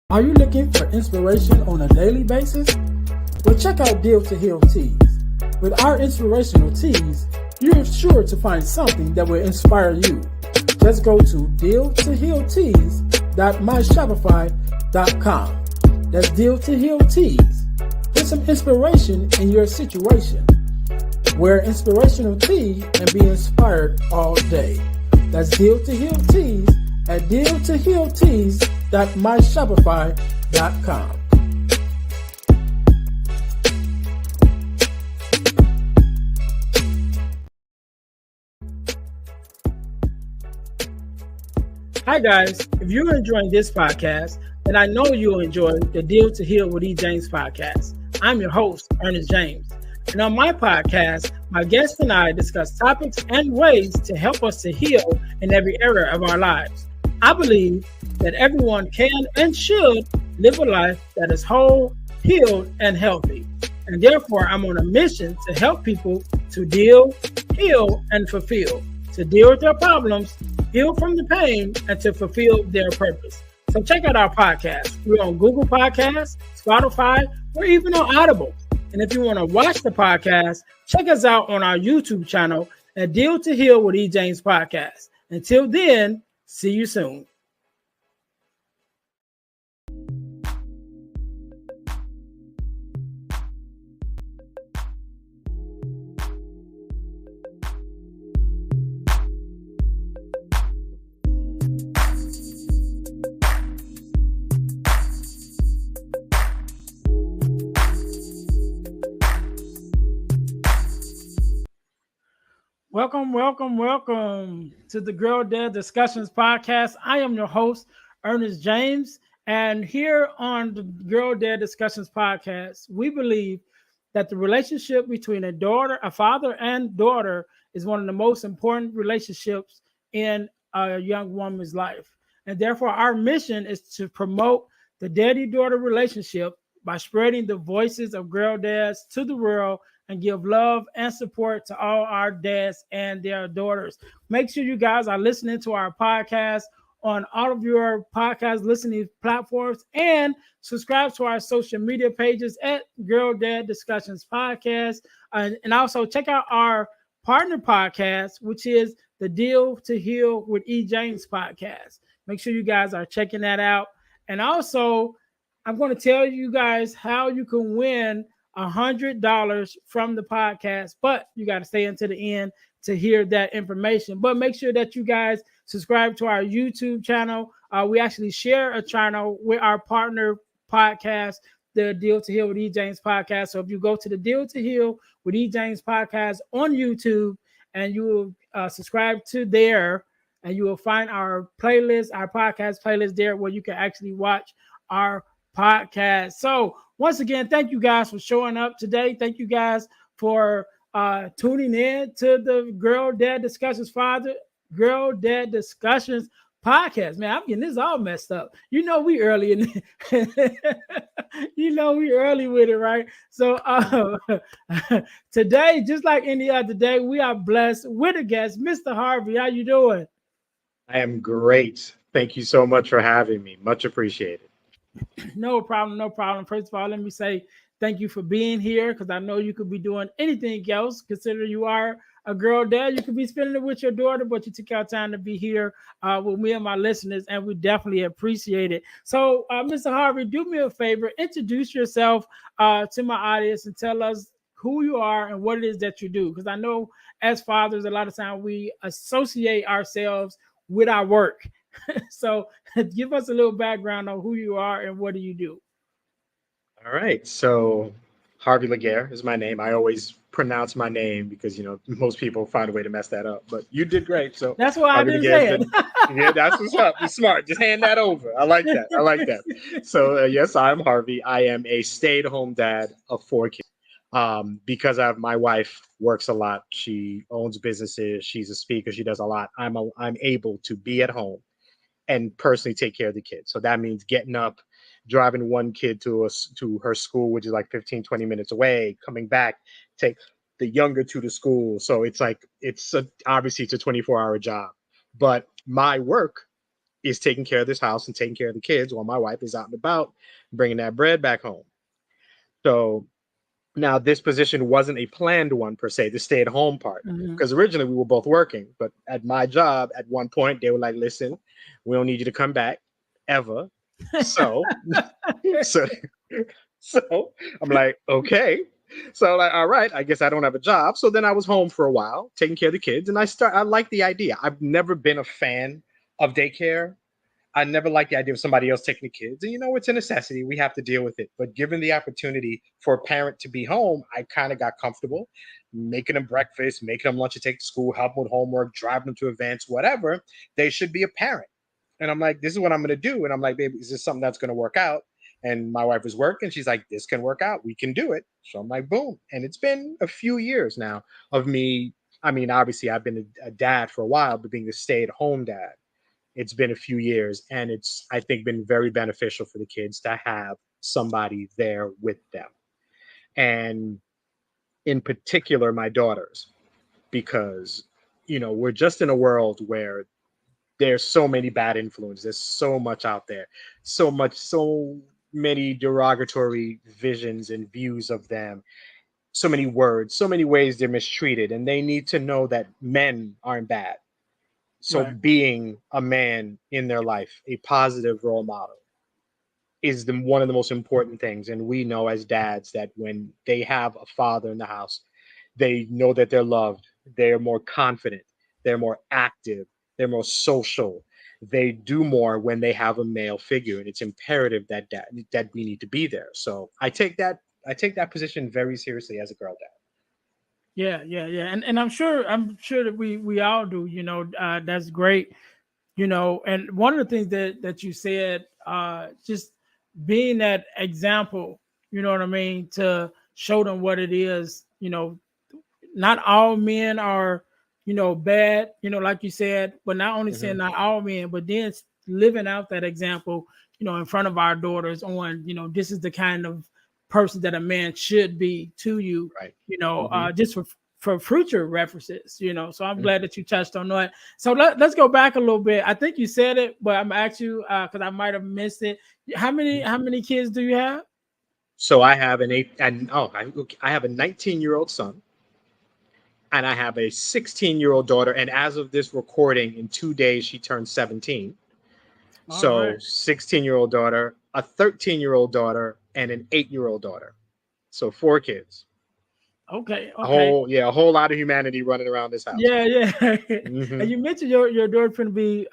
Are you looking for inspiration on a daily basis? Well, check out Deal to Heal Teas. With our inspirational teas, you're sure to find something that will inspire you. Just go to dealtohealteas.myshopify.com. That's Deal to Heal Teas. Get some inspiration in your situation. Wear inspirational tea and be inspired all day. That's Deal to Heal Teas at dealtohealteas.myshopify.com. Hi guys, if you're enjoying this podcast, then I know you'll enjoy the Deal to Heal with E. James podcast. I'm your host, Earnest James. And on my podcast, my guests and I discuss topics and ways to help us to heal in every area of our lives. I believe that everyone can and should live a life that is whole, healed, and healthy. And therefore, I'm on a mission to help people to deal, heal, and fulfill, to deal with their problems, heal from the pain, and to fulfill their purpose. So check out our podcast. We're on Google Podcasts, Spotify, or even on Audible. And if you want to watch the podcast, check us out on our YouTube channel at Deal to Heal with E. James Podcast. Until then, see you soon. Welcome to the Girl Dad Discussions podcast. I am your host, Earnest James, and here on the Girl Dad Discussions podcast, we believe that the relationship between a father and daughter is one of the most important relationships in a young woman's life. And therefore, our mission is to promote the daddy-daughter relationship by spreading the voices of girl dads to the world and give love and support to all our dads and their daughters. Make sure you guys are listening to our podcast on all of your podcast listening platforms and subscribe to our social media pages at Girl Dad Discussions Podcast. And also check out our partner podcast, which is the Deal to Heal with E. James podcast. Make sure you guys are checking that out. And also, I'm going to tell you guys how you can win $100 from the podcast, but you got to stay until the end to hear that information. But make sure that you guys subscribe to our YouTube channel. We actually share a channel with our partner podcast, the Deal to Heal with E. James podcast. So if you go to the Deal to Heal with E. James podcast on YouTube and you will subscribe to there, and you will find our playlist, our podcast playlist there where you can actually watch our podcast. So once again, thank you guys for showing up today. Thank you guys for tuning in to the Girl Dad Discussions Girl Dad Discussions podcast. Man, I'm getting this all messed up. You know we early in we early with it, right? So today, just like any other day, we are blessed with a guest, Mr. Harvey. How you doing? I am great. Thank you so much for having me. Much appreciated. No problem. First of all, let me say thank you for being here because I know you could be doing anything else. Consider you are a girl dad. You could be spending it with your daughter, but you took out time to be here with me and my listeners, and we definitely appreciate it. So, Mr. Harvey, do me a favor. Introduce yourself to my audience and tell us who you are and what it is that you do. Because I know as fathers, a lot of times we associate ourselves with our work. So give us a little background on who you are and what do you do. All right. So Harvey Laguerre is my name. I always pronounce my name because, most people find a way to mess that up. But you did great. So that's why Harvey I didn't say it. Yeah, that's what's up. You're smart. Just hand that over. I like that. So yes, I'm Harvey. I am a stay-at-home dad of 4 kids. Because my wife works a lot. She owns businesses. She's a speaker. She does a lot. I'm able to be at home and personally take care of the kids. So that means getting up, driving one kid to her school, which is like 15, 20 minutes away, coming back, take the younger to the school. So it's obviously it's a 24-hour job. But my work is taking care of this house and taking care of the kids while my wife is out and about bringing that bread back home. So now this position wasn't a planned one per se, the stay at home part, Mhm. because originally we were both working. But at my job, at one point, they were like, listen, we don't need you to come back ever. So, so, so I'm like, okay. So like, all right, I guess I don't have a job. So then I was home for a while, taking care of the kids, and I like the idea. I've never been a fan of daycare. I never liked the idea of somebody else taking the kids. And it's a necessity. We have to deal with it. But given the opportunity for a parent to be home, I kind of got comfortable making them breakfast, making them lunch to take to school, help them with homework, driving them to events, whatever. They should be a parent. And I'm like, this is what I'm going to do. And I'm like, baby, is this something that's going to work out? And my wife was working. She's like, this can work out. We can do it. So I'm like, boom. And it's been a few years now of me. I mean, obviously, I've been a dad for a while, but being a stay at home dad, it's been a few years, and it's, I think, been very beneficial for the kids to have somebody there with them, and in particular my daughters, because we're just in a world where there's so many bad influences, there's so much out there, so many derogatory visions and views of them, so many words, so many ways they're mistreated, and they need to know that men aren't bad. So Right. being a man in their life, a positive role model, is one of the most important things. And we know as dads that when they have a father in the house, they know that they're loved. They're more confident. They're more active. They're more social. They do more when they have a male figure, and it's imperative that we need to be there. So I take that position very seriously as a girl dad. Yeah, yeah, yeah. And I'm sure that we all do, that's great. And one of the things that you said, just being that example, you know what I mean, to show them what it is. Not all men are, bad, like you said, but not only saying Hmm. not all men, but then living out that example, in front of our daughters on, this is the kind of person that a man should be to you, Right. Hmm. just for future references, So I'm Hmm. glad that you touched on that. So let's go back a little bit. I think you said it, but I'm asking you because I might have missed it. How many kids do you have? So I have an eight, and I have a 19-year-old son, and I have a 16-year-old daughter. And as of this recording, in 2 days, she turns 17. All So right. 16-year-old daughter, a 13-year-old daughter, and an 8-year-old daughter. So 4 kids. Okay. A Okay. whole, yeah, a whole lot of humanity running around this house. Yeah, yeah. Hmm. And you mentioned your daughter's going to be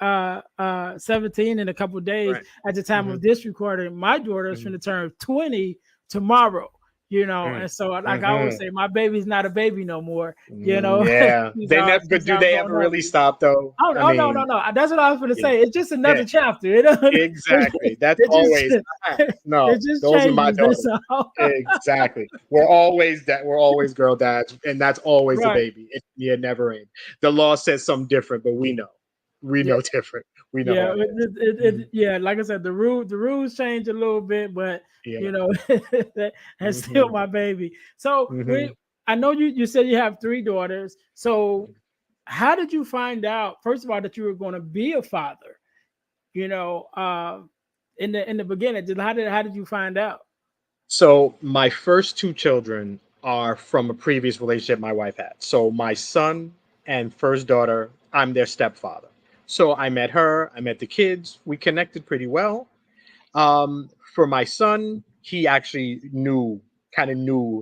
17 in a couple of days Right. at the time Hmm. of this recording. My daughter is Hmm. going to turn 20 tomorrow, Hmm. and so like I always Hmm. say, my baby's not a baby no more, you know. Yeah. she's They all never, but she's do all they grown ever up. really stop though? Oh, I oh no, no, mean, no. That's what I was going to yeah. say. It's just Yeah. another chapter, you know. Exactly. That's It always, just no, it just those are my changes. That's daughters. all. Exactly. We're always girl dads, and that's always the Right. baby. It never ends. The law says something different, but we know. We Yeah. know different. We know Yeah, how it is. Mhm. yeah, like I said, the rules change a little bit, but Yeah. that's still Hmm. my baby. So Hmm. I know you said you have three daughters. So how did you find out, first of all, that you were going to be a father? You know, in the beginning, how did you find out? So my first two children are from a previous relationship my wife had. So my son and first daughter, I'm their stepfather. So I met her, I met the kids, we connected pretty well. For my son, he actually knew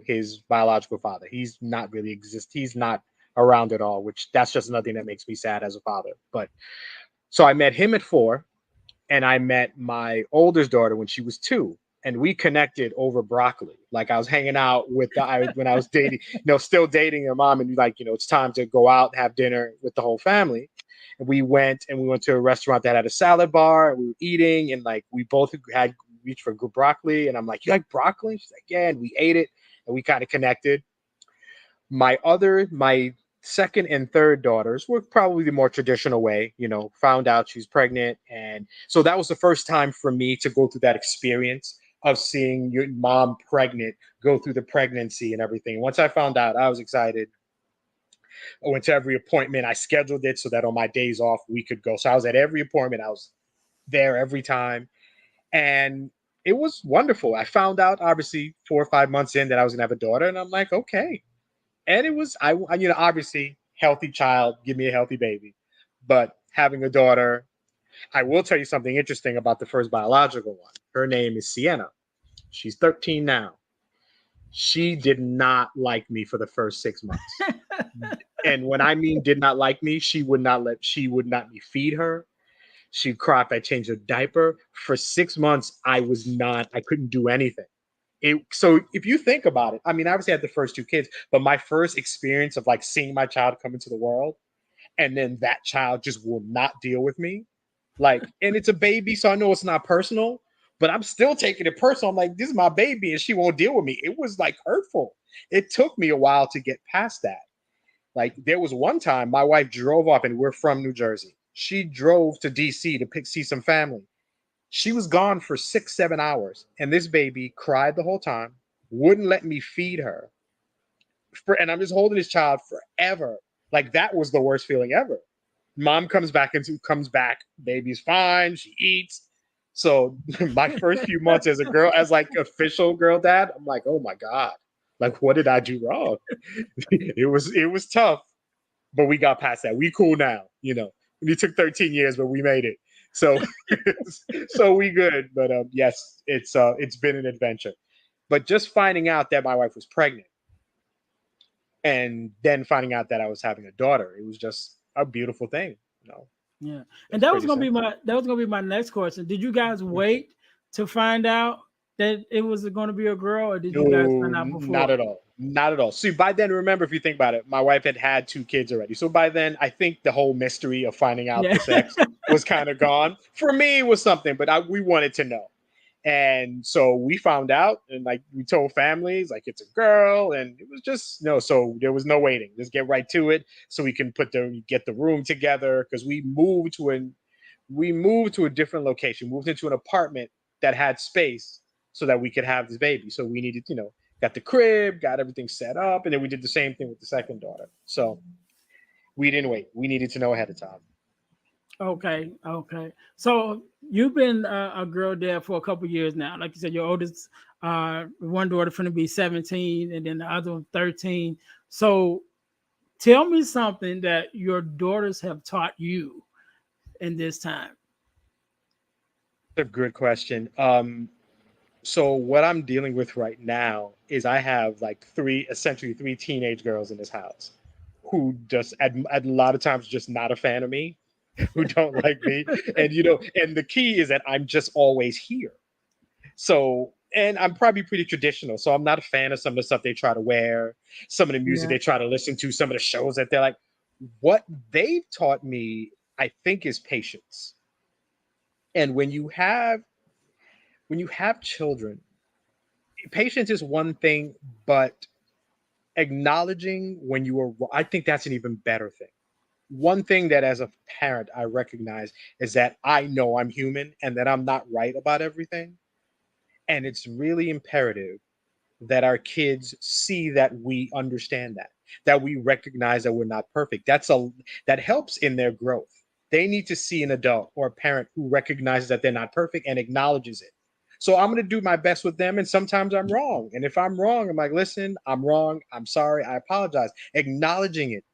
his biological father. He's not really exist. He's not around at all, which that's just another thing that makes me sad as a father. But so I met him at 4, and I met my oldest daughter when she was 2, and we connected over broccoli. Like I was hanging out when I was dating, still dating her mom, and like it's time to go out and have dinner with the whole family. And we went to a restaurant that had a salad bar, and we were eating, and like we both had reached for good broccoli, and I'm like, "You like broccoli?" She's like, "Yeah," and we ate it, and we kind of connected. My second and third daughters were probably the more traditional way, found out she's pregnant. And so that was the first time for me to go through that experience of seeing your mom pregnant, go through the pregnancy and everything. Once I found out, I was excited. I went to every appointment. I scheduled it so that on my days off we could go. So I was at every appointment. I was there every time. And it was wonderful. I found out obviously 4 or 5 months in that I was gonna have a daughter, and I'm like, okay. And it was obviously healthy child, give me a healthy baby. But having a daughter, I will tell you something interesting about the first biological one. Her name is Sienna. She's 13 now. She did not like me for the first 6 months. And when I mean did not like me, she would not let me feed her. She'd cry if I changed her diaper. For 6 months, I couldn't do anything. So if you think about it, I mean, obviously I had the first two kids, but my first experience of like seeing my child come into the world and then that child just will not deal with me. Like, and it's a baby, so I know it's not personal, but I'm still taking it personal. I'm like, this is my baby and she won't deal with me. It was like hurtful. It took me a while to get past that. Like, there was one time my wife drove up, and we're from New Jersey. She drove to DC to see some family. She was gone for 6, 7 hours, and this baby cried the whole time, wouldn't let me feed her. And I'm just holding this child forever. Like, that was the worst feeling ever. Mom comes back, baby's fine, she eats. So my first few months as a girl, as like official girl dad, I'm like, oh my God. Like, what did I do wrong? It was tough, but we got past that. We cool now, It took 13 years, but we made it. So so we good. But yes, it's been an adventure. But just finding out that my wife was pregnant and then finding out that I was having a daughter, it was just a beautiful thing, you know. Yeah. And It's pretty simple. that was gonna be my next question. Did you guys wait to find out that it was going to be a girl, or did you guys No, find out not before? at all. Not at all. See, by then, remember, if you think about it, my wife had two kids already. So by then, I think the whole mystery of finding out Yeah. the sex was kind of gone. For me, it was something, but we wanted to know. And so we found out, and like we told families, like it's a girl, and it was just no. So there was no waiting. Just get right to it, so we can get the room together because we moved to a different location, moved into an apartment that had space so that we could have this baby. So we needed, got the crib, got everything set up, and then we did the same thing with the second daughter. So we didn't wait. We needed to know ahead of time. Okay, okay. So you've been a girl dad for a couple years now. Like you said, your oldest, one daughter going to be 17, and then the other one 13. So tell me something that your daughters have taught you in this time. That's a good question. So what I'm dealing with right now is I have like essentially three teenage girls in this house who just at a lot of times just not a fan of me, who don't like me, and and the key is that I'm just always here. So, and I'm probably pretty traditional, so I'm not a fan of some of the stuff they try to wear, some of the music Yeah, they try to listen to, some of the shows that they're like. What they've taught me, I think, is patience. And when you have children, patience is one thing, but acknowledging when you are, I think that's an even better thing. One thing that as a parent I recognize is that I know I'm human and that I'm not right about everything. And it's really imperative that our kids see that we understand that we recognize that we're not perfect. That helps in their growth. They need to see an adult or a parent who recognizes that they're not perfect and acknowledges it. So I'm going to do my best with them, and sometimes I'm wrong. And if I'm wrong, I'm like, listen, I'm wrong, I'm sorry, I apologize. Acknowledging it,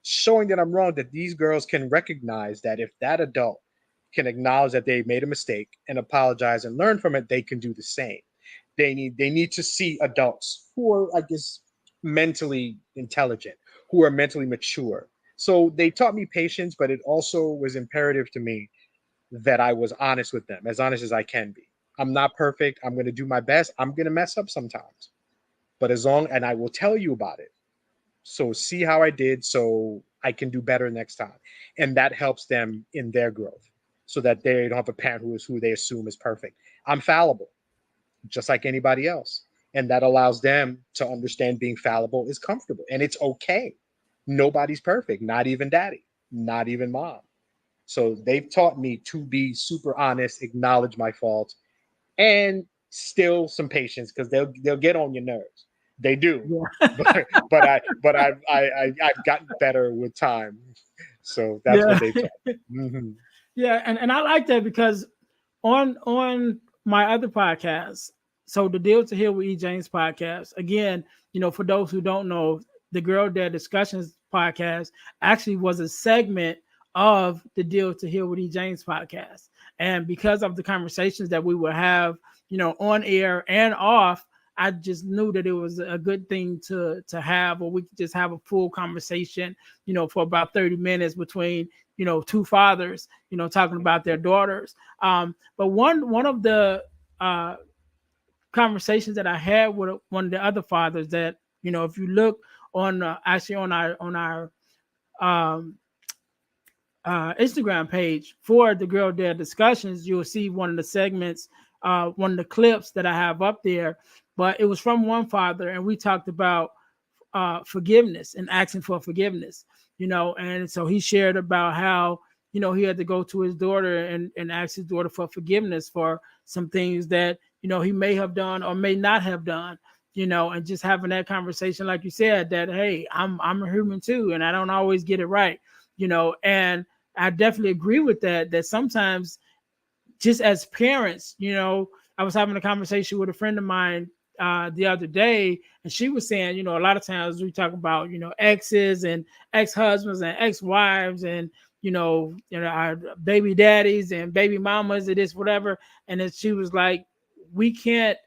showing that I'm wrong, that these girls can recognize that if that adult can acknowledge that they made a mistake and apologize and learn from it, they can do the same. They need to see adults who are, I guess, mentally intelligent, who are mentally mature. So they taught me patience, but it also was imperative to me that I was honest with them, as honest as I can be. I'm not perfect. I'm going to do my best. I'm going to mess up sometimes, but and I will tell you about it. So see how I did so I can do better next time. And that helps them in their growth so that they don't have a parent who they assume is perfect. I'm fallible just like anybody else. And that allows them to understand being fallible is comfortable and it's okay. Nobody's perfect, not even daddy, not even mom. So they've taught me to be super honest, acknowledge my faults, and still some patience because they'll get on your nerves. They do, yeah, but I've gotten better with time. So that's what yeah, they've taught me. yeah. And I like that because on my other podcast. So the Deal to Heal with E. James podcast. Again, for those who don't know, the Girl Dad Discussions podcast actually was a segment of the Deal to Heal with E. James podcast. And because of the conversations that we would have, on air and off, I just knew that it was a good thing to have, or we could just have a full conversation, for about 30 minutes between, two fathers, talking about their daughters. But one of the uh, conversations that I had with one of the other fathers that, if you look on actually on our um, Instagram page for the Girl Dad Discussions, you'll see one of the segments, one of the clips that I have up there. But it was from one father, and we talked about forgiveness and asking for forgiveness, and so he shared about how, he had to go to his daughter and ask his daughter for forgiveness for some things that, he may have done or may not have done, and just having that conversation, like you said, that, hey, I'm a human too, and I don't always get it right, and I definitely agree with that sometimes just as parents, I was having a conversation with a friend of mine the other day, and she was saying, a lot of times we talk about, exes and ex-husbands and ex-wives and, our baby daddies and baby mamas and this, whatever. And then she was like, we can't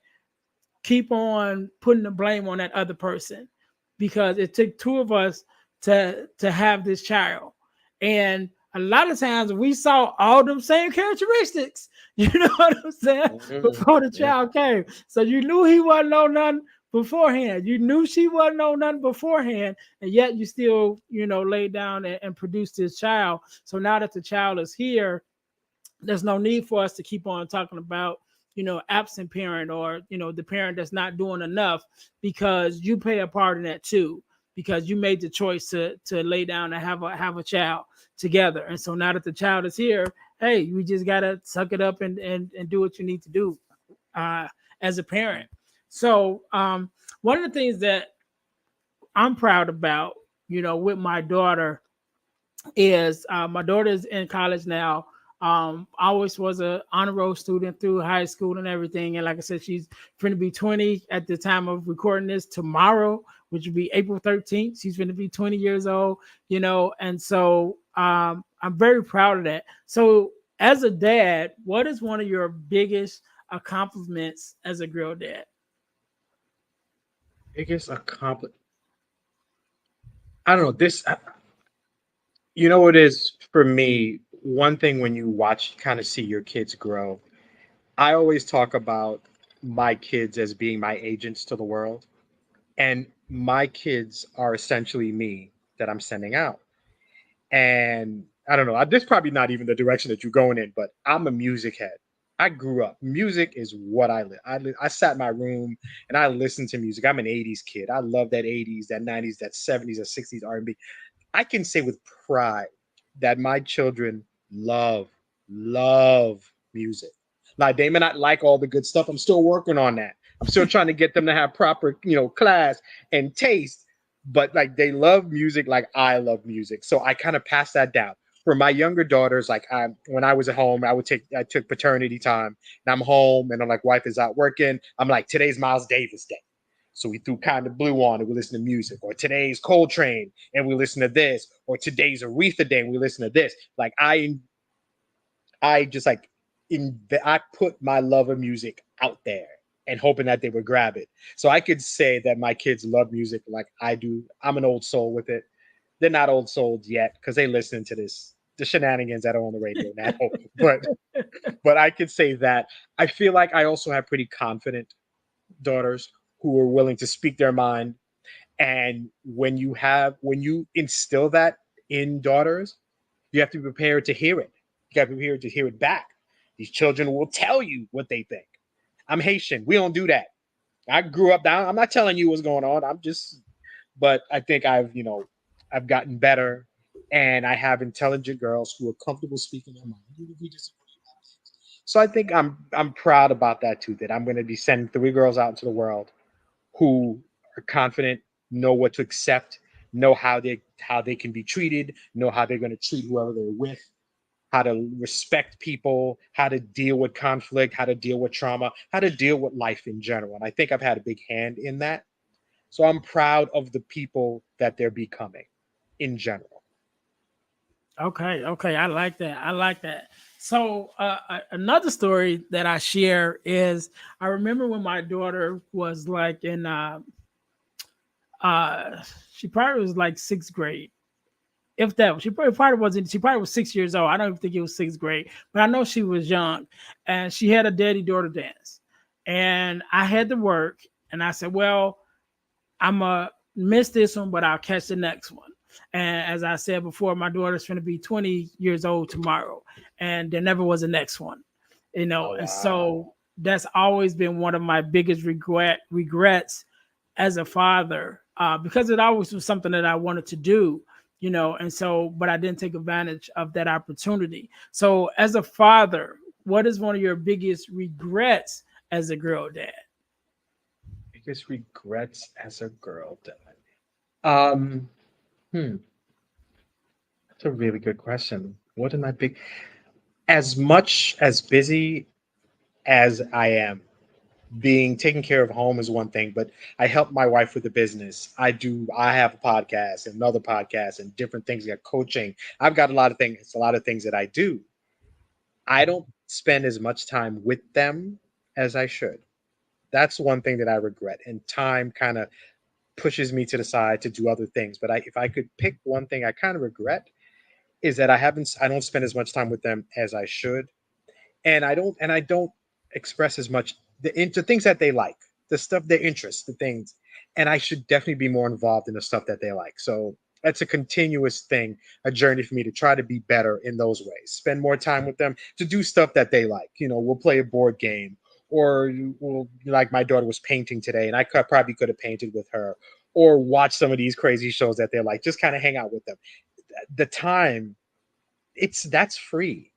keep on putting the blame on that other person because it took two of us to have this child. And a lot of times we saw all them same characteristics, you know what I'm saying, before the Yeah. child came. So you knew he wasn't on nothing beforehand. You knew she wasn't on nothing beforehand, and yet you still, laid down and produced this child. So now that the child is here, there's no need for us to keep on talking about, absent parent or, the parent that's not doing enough, because you play a part in that too, because you made the choice to lay down and have a child together. And so now that the child is here, hey, you just gotta suck it up and do what you need to do uh, as a parent. So one of the things that I'm proud about, with my daughter is my daughter's in college now. I always was a honor roll student through high school and everything. And like I said, she's going to be 20 at the time of recording this tomorrow, which will be April 13th. She's going to be 20 years old, and so I'm very proud of that. So as a dad, what is one of your biggest accomplishments as a girl dad? Biggest accomplishment. I don't know. You know what it is for me? One thing when you watch, kind of see your kids grow, I always talk about my kids as being my agents to the world. And my kids are essentially me that I'm sending out. And I don't know, this is probably not even the direction that you're going in, but I'm a music head. I grew up. Music is what I live. I sat in my room and I listened to music. I'm an 80s kid. I love that 80s, that 90s, that 70s, that 60s R&B. I can say with pride that my children love music. Like they may not like all the good stuff. I'm still working on that. I'm still trying to get them to have proper, class and taste. But like they love music like I love music. So I kind of pass that down. For my younger daughters, like when I was at home, I took paternity time and I'm home and I'm like, wife is out working. I'm like, today's Miles Davis day. So we threw Kind of Blue on and we listen to music, or today's Coltrane and we listen to this, or today's Aretha Day and we listen to this. Like I just like I put my love of music out there and hoping that they would grab it. So I could say that my kids love music like I do. I'm an old soul with it. They're not old souls yet because they listen to the shenanigans that are on the radio now. but but I could say that I feel like I also have pretty confident daughters who are willing to speak their mind. And when you instill that in daughters, you have to be prepared to hear it. You got to be prepared to hear it back. These children will tell you what they think. I'm Haitian. We don't do that. I grew up down. I'm not telling you what's going on. But I think I've gotten better, and I have intelligent girls who are comfortable speaking their mind. We disagree. So I think I'm proud about that too. That I'm going to be sending 3 girls out into the world who are confident, know what to accept, know how they can be treated, know how they're going to treat whoever they're with, how to respect people, how to deal with conflict, how to deal with trauma, how to deal with life in general. And I think I've had a big hand in that. So I'm proud of the people that they're becoming in general. Okay, okay, I like that. I like that. So another story that I share is I remember when my daughter was like in uh she probably was like sixth grade. If that she probably wasn't, she probably was 6 years old. I don't even think it was sixth grade, but I know she was young, and she had a daddy daughter dance, and I had to work, and I said, well, I'm gonna miss this one, but I'll catch the next one. And as I said before, my daughter's going to be 20 years old tomorrow, and there never was a next one, Oh And wow. so that's always been one of my biggest regrets as a father, because it always was something that I wanted to do, And so, but I didn't take advantage of that opportunity. So, as a father, what is one of your biggest regrets as a girl dad? Biggest regrets as a girl dad. Um, hmm, that's a really good question. What am I big? As much as busy as I am, being taking care of home is one thing, but I help my wife with the business. I have a podcast, and another podcast, and different things. I got coaching. I've got a lot of things that I do. I don't spend as much time with them as I should. That's one thing that I regret. And time kind of pushes me to the side to do other things. But if I could pick one thing I kind of regret, is that I don't spend as much time with them as I should. And I don't express as much into things that they like, the stuff, their interests, the things. And I should definitely be more involved in the stuff that they like. So that's a continuous thing, a journey for me to try to be better in those ways. Spend more time with them to do stuff that they like. We'll play a board game, or like my daughter was painting today, and probably could have painted with her, or watch some of these crazy shows that they like. Just kind of hang out with them. The time, that's free.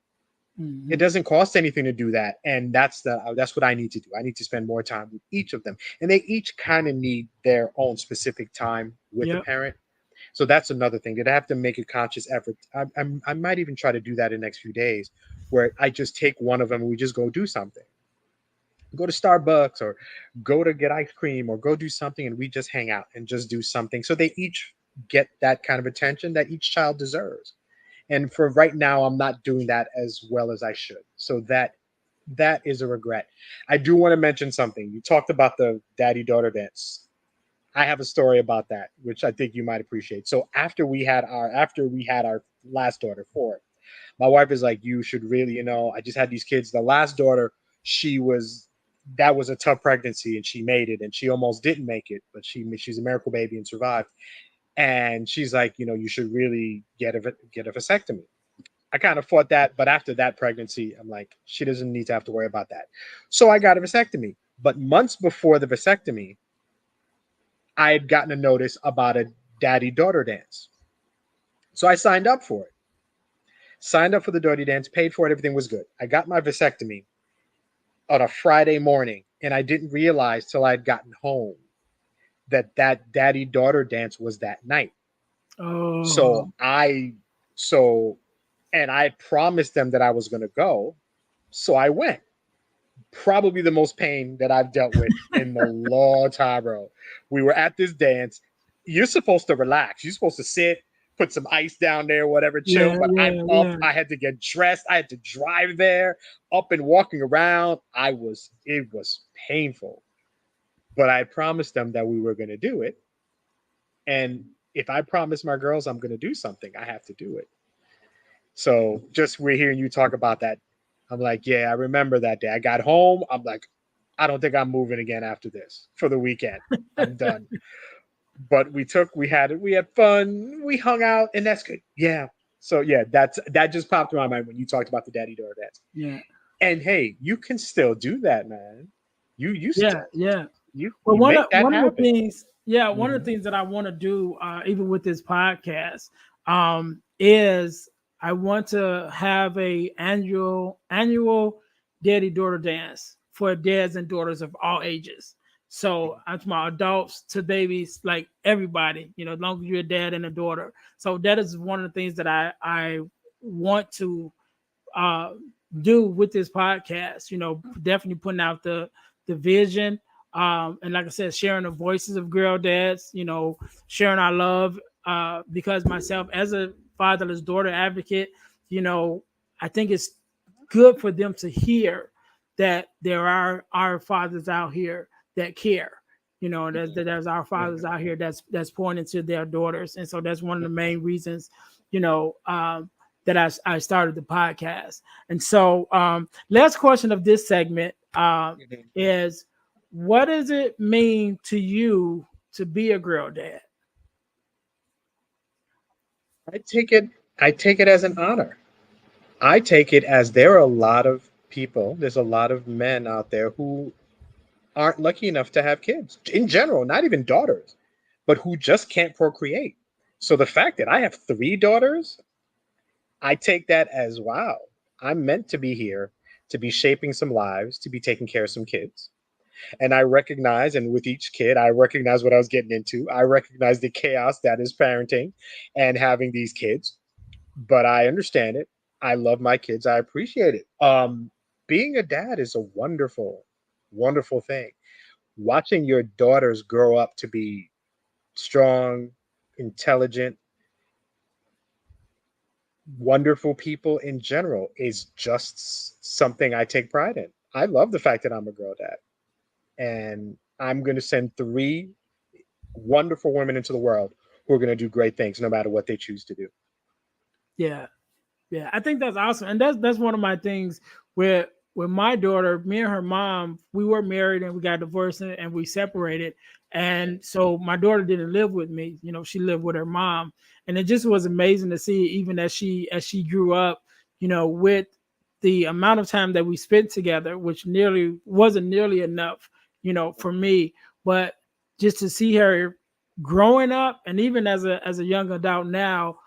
It Mhm. doesn't cost anything to do that, and that's what I need to do. I need to spend more time with each of them, and they each kind of need their own specific time with the Yep. parent. So that's another thing that I have to make a conscious effort. I might even try to do that in the next few days, where I just take one of them and we just go do something, go to Starbucks, or go to get ice cream, or go do something, and we just hang out and just do something, so they each get that kind of attention that each child deserves. And for right now, I'm not doing that as well as I should. So that is a regret. I do want to mention something. You talked about the daddy daughter dance. I have a story about that, which I think you might appreciate. So after we had our last daughter, four, my wife is like, you should really, I just had these kids. The last daughter, she was that was a tough pregnancy, and she made it, and she almost didn't make it, but she's a miracle baby and survived. And she's like, you should really get a vasectomy. I kind of fought that, but after that pregnancy, I'm like, she doesn't need to have to worry about that. So I got a vasectomy. But months before the vasectomy, I had gotten a notice about a daddy daughter dance. So I signed up for it. Signed up for the daughter dance, paid for it, everything was good. I got my vasectomy on a Friday morning, and I didn't realize till I'd gotten home that daddy daughter dance was that night. So Oh, I so and I promised them that I was going to go, so I went. Probably the most pain that I've dealt with in a long time, bro. We were at this dance. You're supposed to relax. You're supposed to sit, put some ice down there, whatever, chill. yeah, But I'm yeah, up. yeah. I had to get dressed. I had to drive there, up and walking around. It was painful. But I promised them that we were going to do it. And if I promise my girls I'm going to do something, I have to do it. So just we're hearing you talk about that. I'm like, yeah, I remember that day. I got home. I'm like, I don't think I'm moving again after this for the weekend. I'm done. But we had fun. We hung out, and that's good. Yeah. So yeah, that just popped in my mind when you talked about the daddy daughter dance. Yeah, And hey, you can still do that, man. You yeah, still yeah. Well, you make that one of the happen. things, yeah, one of the Hmm. things that I want to do, even with this podcast, is I want to have a annual daddy daughter dance for dads and daughters of all ages. So I'm talking about adults to babies, like everybody, as long as you're a dad and a daughter. So that is one of the things that I want to uh, do with this podcast. Definitely putting out the vision. And like I said, sharing the voices of girl dads, sharing our love. Because myself, as a fatherless daughter advocate, you know, I think it's good for them to hear that there are our fathers out here that care. There's our fathers out here that's pouring into their daughters, and so that's one of the main reasons, you know, that I started the podcast. And so, last question of this segment is, what does it mean to you to be a girl dad? I take it. I take it as an honor. I take it as there are a lot of people. There's a lot of men out there who aren't lucky enough to have kids in general, not even daughters, but who just can't procreate. So the fact that I have three daughters, I take that as wow. I'm meant to be here to be shaping some lives, to be taking care of some kids. And I recognize, and with each kid, I recognize what I was getting into. I recognize the chaos that is parenting and having these kids, but I understand it. I love my kids. I appreciate it. Being a dad is a wonderful, wonderful thing. Watching your daughters grow up to be strong, intelligent, wonderful people in general is just something I take pride in. I love the fact that I'm a girl dad, and I'm going to send three wonderful women into the world who are going to do great things no matter what they choose to do. Yeah, yeah, I think that's awesome, and that's one of my things where with my daughter, me and her mom, we were married and we got divorced and we separated, and so my daughter didn't live with me. She lived with her mom, and it just was amazing to see, even as she grew up, with the amount of time that we spent together, which nearly wasn't nearly enough, for me, but just to see her growing up, and even as a young adult now,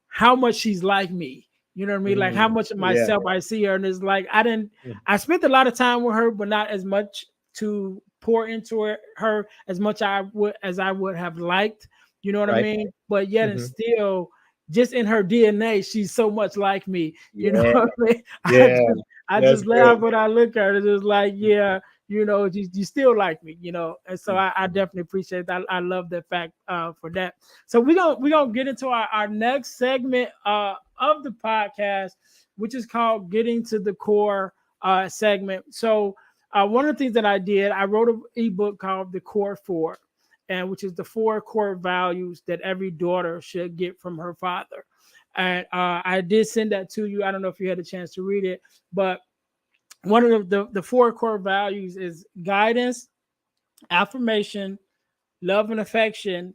how much she's like me. You know what I mean? Like how much of Yeah. myself I see her, and it's like I spent a lot of time with her, but not as much to pour into her as much I would have liked. You know what I Right. mean? But yet and Hmm. still, just in her DNA, she's so much like me. You know Yeah. what I mean? Yeah. I That's just laugh good. when I look at her. It's just like, yeah, you still like me, and so I definitely appreciate that. I love that fact for that. So we're gonna get into our next segment of the podcast, which is called Getting to the Core segment. So one of the things that I did, I wrote an ebook called The Core Four, and which is the four core values that every daughter should get from her father. And I did send that to you. I don't know if you had a chance to read it, but one of the four core values is guidance, affirmation, love and affection,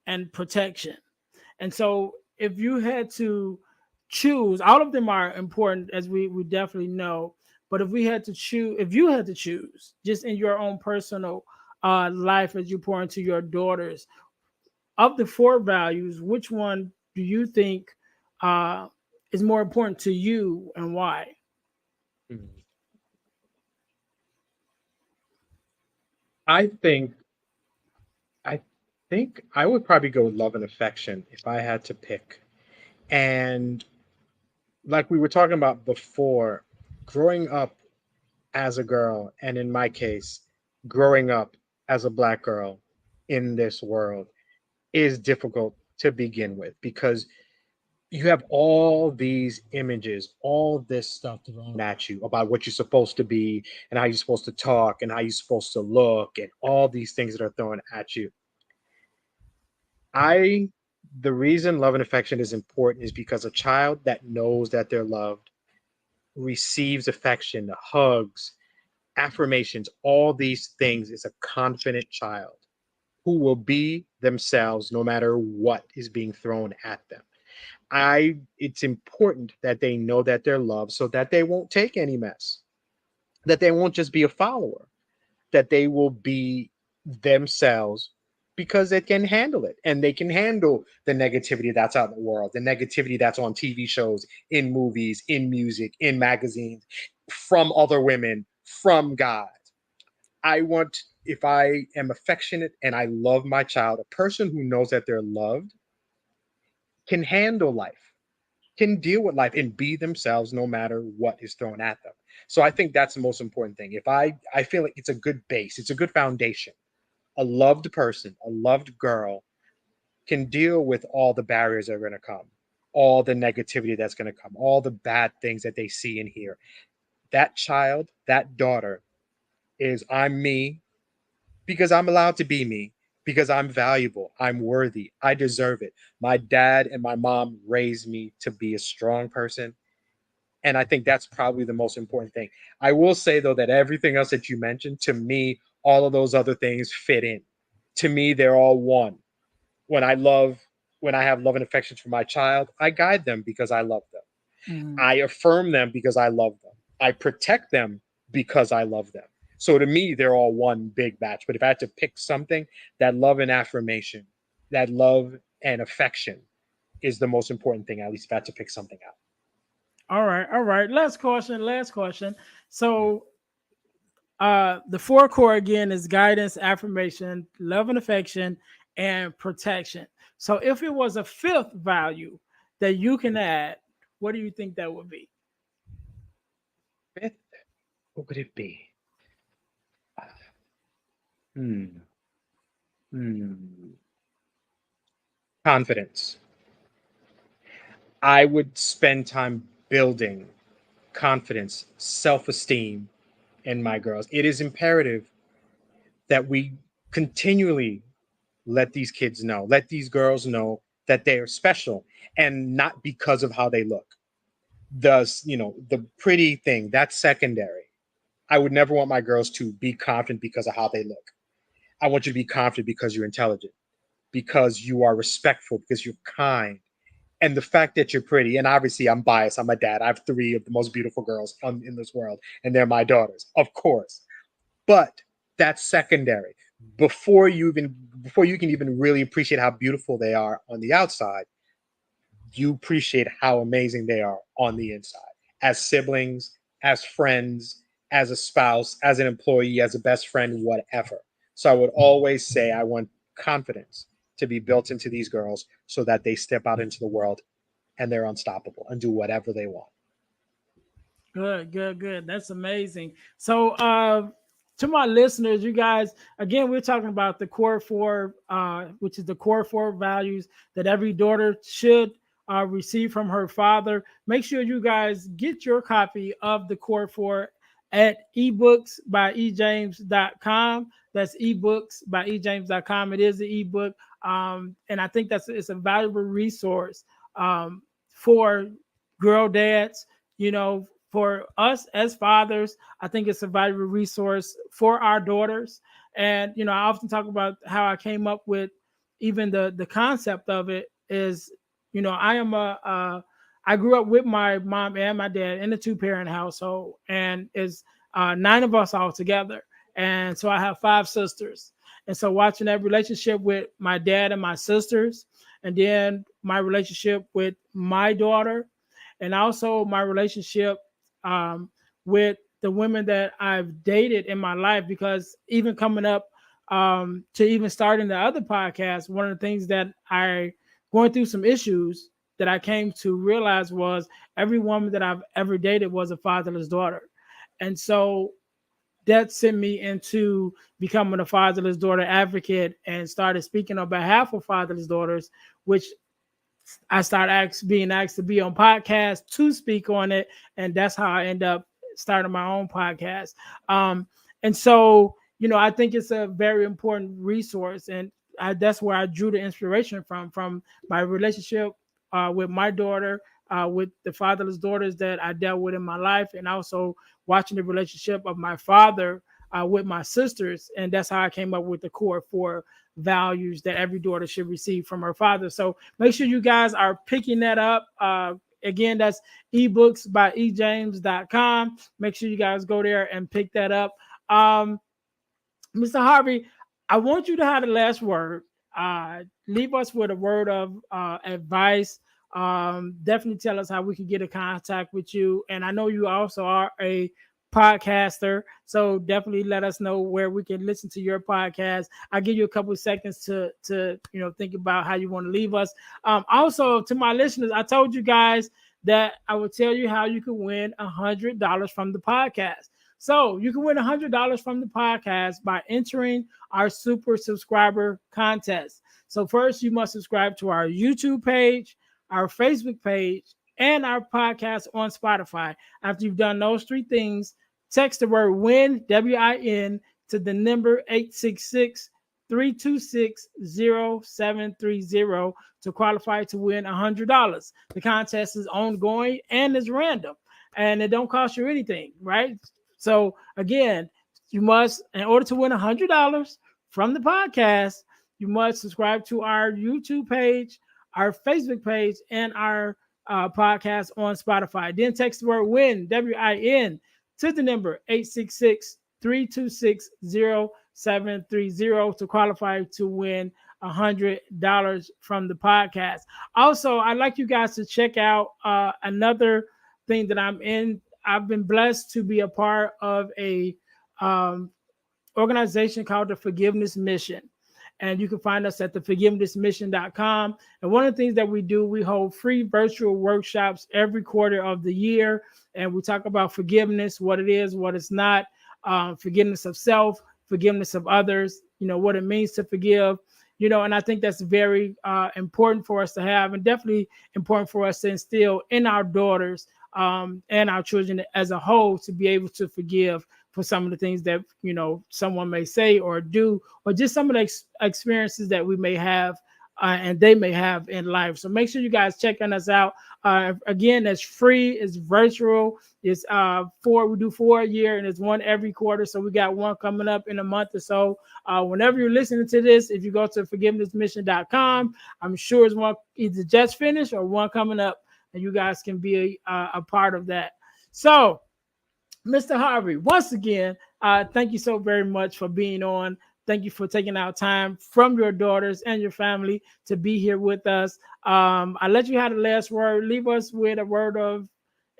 and protection. And so if you had to choose, all of them are important, as we definitely know. But if you had to choose, just in your own personal life as you pour into your daughters, of the four values, which one do you think uh, is more important to you, and why? Mhm. I think I think I would probably go with love and affection if I had to pick. And like we were talking about before, growing up as a girl, and in my case, growing up as a black girl in this world is difficult to begin with because you have all these images, all this stuff thrown at you about what you're supposed to be and how you're supposed to talk and how you're supposed to look and all these things that are thrown at you. I The reason love and affection is important is because a child that knows that they're loved receives affection, hugs, affirmations, all these things is a confident child who will be themselves no matter what is being thrown at them. I It's important that they know that they're loved so that they won't take any mess, that they won't just be a follower, that they will be themselves because they can handle it and they can handle the negativity that's out in the world, the negativity that's on TV shows, in movies, in music, in magazines, from other women, from God. I want, if I am affectionate and I love my child, a person who knows that they're loved can handle life. can deal with life and be themselves no matter what is thrown at them. So I think that's the most important thing. If I feel like it's a good base, it's a good foundation. A loved person, a loved girl can deal with all the barriers that are going to come, all the negativity that's going to come, all the bad things that they see and hear. That child, that daughter is I'm me because I'm allowed to be me, because I'm valuable, I'm worthy, I deserve it. My dad and my mom raised me to be a strong person. And I think that's probably the most important thing. I will say, though, that everything else that you mentioned, to me, all of those other things fit in. To me, they're all one. When I love, when I have love and affections for my child, I guide them because I love them. Mhm. I affirm them because I love them. I protect them because I love them. So to me, they're all one big batch. But if I had to pick something, that love and affirmation, that love and affection is the most important thing, at least if I had to pick something out. All right, all right. Last question, last question. So the four core again is guidance, affirmation, love and affection, and protection. So if it was a fifth value that you can add, what do you think that would be? Fifth, what would it be? Hmm. Hmm. Confidence. I would spend time building confidence, self esteem in my girls. It is imperative that we continually let these kids know, let these girls know that they are special and not because of how they look. The pretty thing, that's secondary. I would never want my girls to be confident because of how they look. I want you to be confident because you're intelligent, because you are respectful, because you're kind, and the fact that you're pretty. And obviously, I'm biased. I'm a dad. I have three of the most beautiful girls in this world, and they're my daughters, of course. But that's secondary. Before you can even really appreciate how beautiful they are on the outside, you appreciate how amazing they are on the inside. As siblings, as friends, as a spouse, as an employee, as a best friend, whatever. So I would always say I want confidence to be built into these girls so that they step out into the world and they're unstoppable and do whatever they want. Good, good, good. That's amazing. So, to my listeners, you guys, again, we're talking about the core four, which is the core four values that every daughter should receive from her father. Make sure you guys get your copy of the core four at ebooks by ejames.com. That's ebooks by ejames.com. It is the ebook. And I think it's a valuable resource for girl dads, for us as fathers. I think it's a valuable resource for our daughters. And I often talk about how I came up with even the concept of it is, I grew up with my mom and my dad in a two-parent household, and is nine of us all together. And so I have five sisters. And so watching that relationship with my dad and my sisters, and then my relationship with my daughter, and also my relationship um, with the women that I've dated in my life. Because even coming up to even starting the other podcast, one of the things that I going through some issues that I came to realize was every woman that I've ever dated was a fatherless daughter. And so that sent me into becoming a fatherless daughter advocate and started speaking on behalf of fatherless daughters, which I started being asked to be on podcasts to speak on it, and that's how I end up starting my own podcast. And so, I think it's a very important resource, and that's where I drew the inspiration from my relationship with my daughter, with the fatherless daughters that I dealt with in my life, and also watching the relationship of my father with my sisters, and that's how I came up with the core four values that every daughter should receive from her father. So make sure you guys are picking that up. Again, that's ebooks by ejames.com. Make sure you guys go there and pick that up. Mr. Harvey, I want you to have the last word. Leave us with a word of advice. Definitely tell us how we can get in contact with you. And I know you also are a podcaster, so definitely let us know where we can listen to your podcast. I'll give you a couple of seconds to think about how you want to leave us. Also, to my listeners, I told you guys that I will tell you how you can win $100 from the podcast. So you can win $100 from the podcast by entering our super subscriber contest. So first, you must subscribe to our YouTube page, our Facebook page, and our podcast on Spotify. After you've done those three things, text the word WIN, WIN, to the number 866 326 0730 to qualify to win $100. The contest is ongoing and is random, and it don't cost you anything, right? So again, you must, in order to win $100 from the podcast, you must subscribe to our YouTube page, our Facebook page, and our podcast on Spotify. Then text the word WIN, WIN, to the number 866 326 0730 to qualify to win $100 from the podcast. Also, I'd like you guys to check out another thing that I'm in. I've been blessed to be a part of a um, organization called the Forgiveness Mission. And you can find us at theforgivenessmission.com. And one of the things that we do, we hold free virtual workshops every quarter of the year. And we talk about forgiveness, what it is, what it's not, forgiveness of self, forgiveness of others, what it means to forgive. And I think that's very important for us to have, and definitely important for us to instill in our daughters and our children as a whole, to be able to forgive for some of the things that someone may say or do, or just some of the experiences that we may have and they may have in life. So make sure you guys checking us out. Again, it's free, it's virtual, it's we do 4 a year, and it's one every quarter. So we got one coming up in a month or so. Whenever you're listening to this, if you go to forgivenessmission.com, I'm sure it's one either just finished or one coming up, and you guys can be a part of that. So Mr. Harvey, once again, thank you so very much for being on. Thank you for taking out time from your daughters and your family to be here with us. I let you have the last word. Leave us with a word of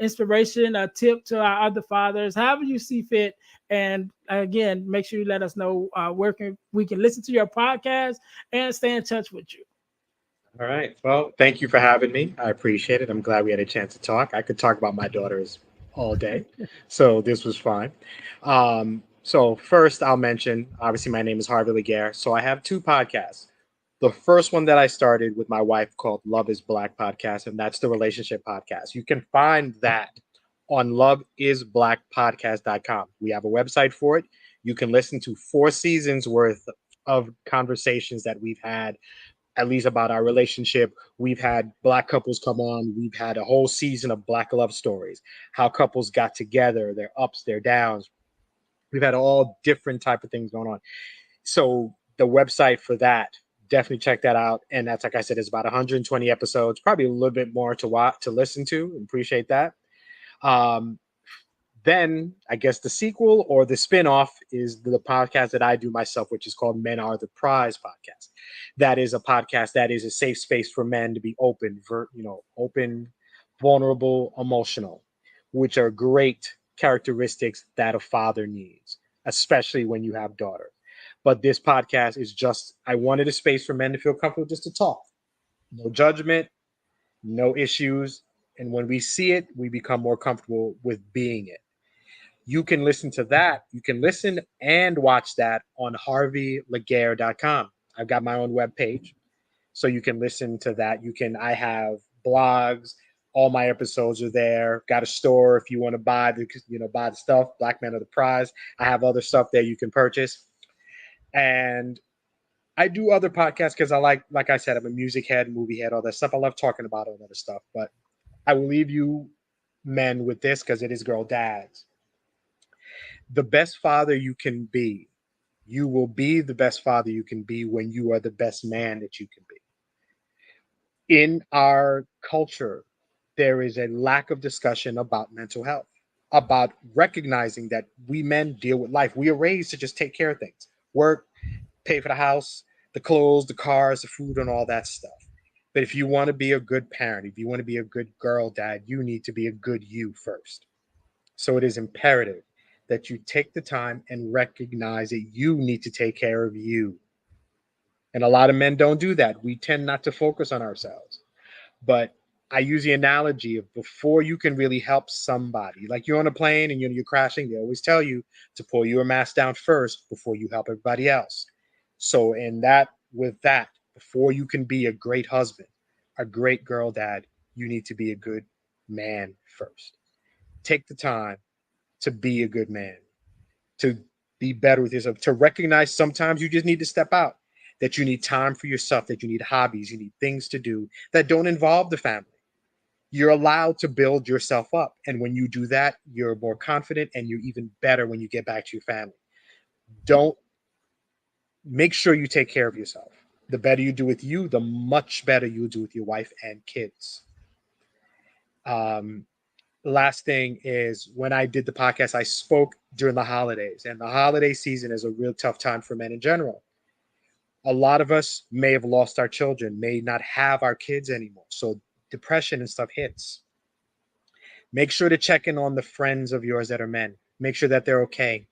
inspiration, a tip to our other fathers, however you see fit. And again, make sure you let us know where we can listen to your podcast and stay in touch with you. All right. Well, thank you for having me. I appreciate it. I'm glad we had a chance to talk. I could talk about my daughters all day, so this was fine. So first, I'll mention, obviously, my name is Harvey Laguerre. So I have 2 podcasts. The first one that I started with my wife called Love is Black podcast, and that's the relationship podcast. You can find that on loveisblackpodcast.com. We have a website for it. You can listen to 4 seasons worth of conversations that we've had, at least about our relationship. We've had Black couples come on. We've had a whole season of Black love stories, how couples got together, their ups, their downs. We've had all different type of things going on. So the website for that, definitely check that out. And that's, like I said, it's about 120 episodes, probably a little bit more to watch, to listen to. Appreciate that. Then I guess the sequel or the spin-off is the podcast that I do myself, which is called Men Are the Prize podcast. That is a podcast that is a safe space for men to be open, open, vulnerable, emotional, which are great characteristics that a father needs, especially when you have daughters. But this podcast is just, I wanted a space for men to feel comfortable just to talk. No judgment, no issues. And when we see it, we become more comfortable with being it. You can listen to that. You can listen and watch that on harveylaguerre.com. I've got my own webpage, so you can listen to that. I have blogs. All my episodes are there. Got a store if you want to buy the stuff. Black Men Are the Prize. I have other stuff there you can purchase. And I do other podcasts because like I said, I'm a music head, movie head, all that stuff. I love talking about all that other stuff. But I will leave you men with this because it is Girl Dads. The best father you can be, you will be the best father you can be when you are the best man that you can be. In our culture, there is a lack of discussion about mental health, about recognizing that we men deal with life. We are raised to just take care of things, work, pay for the house, the clothes, the cars, the food, and all that stuff. But if you want to be a good parent, if you want to be a good girl dad, you need to be a good you first. So it is imperative that you take the time and recognize that you need to take care of you. And a lot of men don't do that. We tend not to focus on ourselves. But I use the analogy of before you can really help somebody, like you're on a plane and you're crashing, they always tell you to pull your mask down first before you help everybody else. So with that, before you can be a great husband, a great girl dad, you need to be a good man first. Take the time to be a good man, to be better with yourself, to recognize sometimes you just need to step out, that you need time for yourself, that you need hobbies, you need things to do that don't involve the family. You're allowed to build yourself up. And when you do that, you're more confident and you're even better when you get back to your family. Don't Make sure you take care of yourself. The better you do with you, the much better you'll do with your wife and kids. Last thing is, when I did the podcast, I spoke during the holidays, and the holiday season is a real tough time for men in general. A lot of us may have lost our children, may not have our kids anymore. So depression and stuff hits. Make sure to check in on the friends of yours that are men. Make sure that they're okay.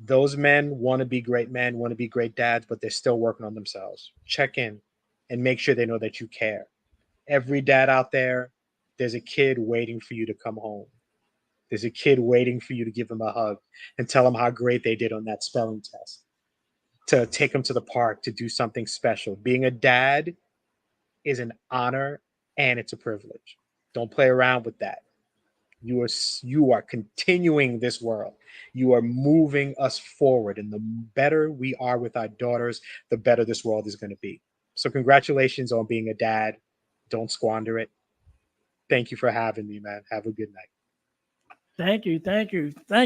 Those men want to be great men, want to be great dads, but they're still working on themselves. Check in and make sure they know that you care. Every dad out there, there's a kid waiting for you to come home. There's a kid waiting for you to give them a hug and tell them how great they did on that spelling test, to take them to the park, to do something special. Being a dad is an honor and it's a privilege. Don't play around with that. You are continuing this world. You are moving us forward. And the better we are with our daughters, the better this world is going to be. So congratulations on being a dad. Don't squander it. Thank you for having me, man. Have a good night. Thank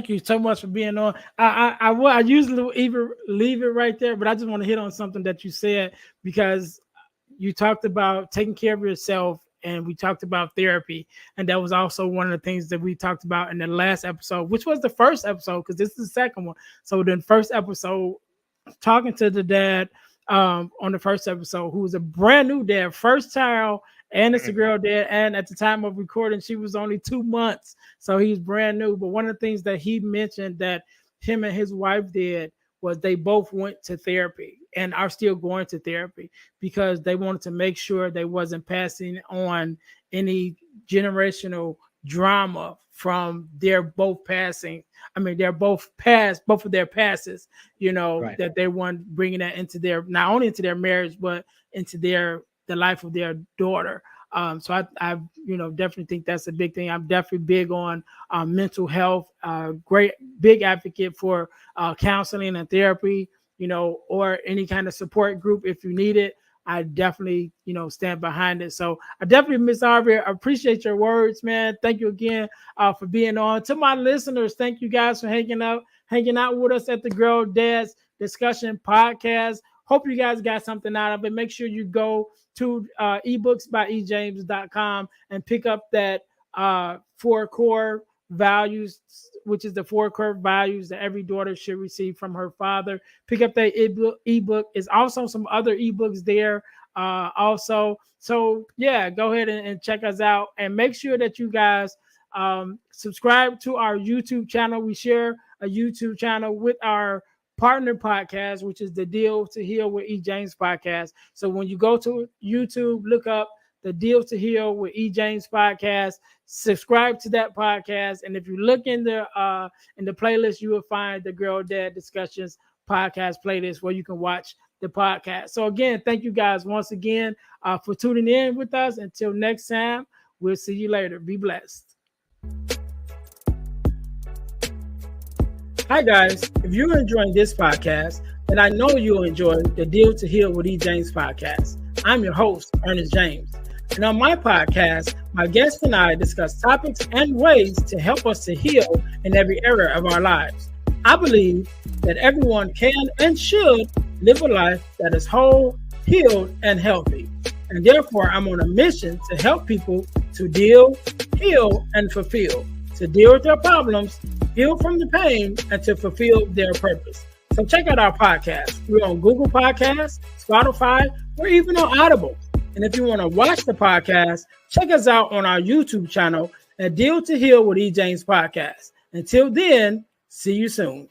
you so much for being on. I usually even leave it right there, but I just want to hit on something that you said, because you talked about taking care of yourself, and we talked about therapy, and that was also one of the things that we talked about in the last episode, which was the first episode, because this is the second one. So the first episode, talking to the dad on the first episode, who was a brand new dad, first child, and it's a girl dad. And at the time of recording, she was only 2 months. So he's brand new. But one of the things that he mentioned that him and his wife did was they both went to therapy and are still going to therapy, because they wanted to make sure they wasn't passing on any generational drama from their both passing. I mean, they're both past, both of their passes, right, that they want bringing that into their, not only into their marriage, but into the life of their daughter. So I definitely think that's a big thing. I'm definitely big on mental health, great big advocate for counseling and therapy, or any kind of support group if you need it. I definitely, stand behind it. So I definitely, Miss Harvey, I appreciate your words, man. Thank you again for being on. To my listeners, thank you guys for hanging out with us at the Girl Dads Discussion Podcast. Hope you guys got something out of it. Make sure you go to ebooksbyejames.com and pick up that 4 core values, which is the 4 core values that every daughter should receive from her father. Pick up that ebook. Is also some other ebooks there also. So yeah, go ahead and check us out, and make sure that you guys subscribe to our YouTube channel. We share a YouTube channel with our partner podcast, which is the Deal to Heal with E. James podcast. So when you go to YouTube, look up the Deal to Heal with E. James podcast, subscribe to that podcast. And if you look in the playlist, you will find the Girl Dad Discussions podcast playlist where you can watch the podcast. So again, thank you guys once again for tuning in with us. Until next time, we'll see you later. Be blessed. Hi guys, if you're enjoying this podcast, then I know you'll enjoy the Deal to Heal with E. James podcast. I'm your host, Earnest James. And on my podcast, my guests and I discuss topics and ways to help us to heal in every area of our lives. I believe that everyone can and should live a life that is whole, healed, and healthy. And therefore, I'm on a mission to help people to deal, heal, and fulfill. To deal with their problems, heal from the pain, and to fulfill their purpose. So check out our podcast. We're on Google Podcasts, Spotify, or even on Audible. And if you want to watch the podcast, check us out on our YouTube channel at Deal to Heal with E. James podcast. Until then, see you soon.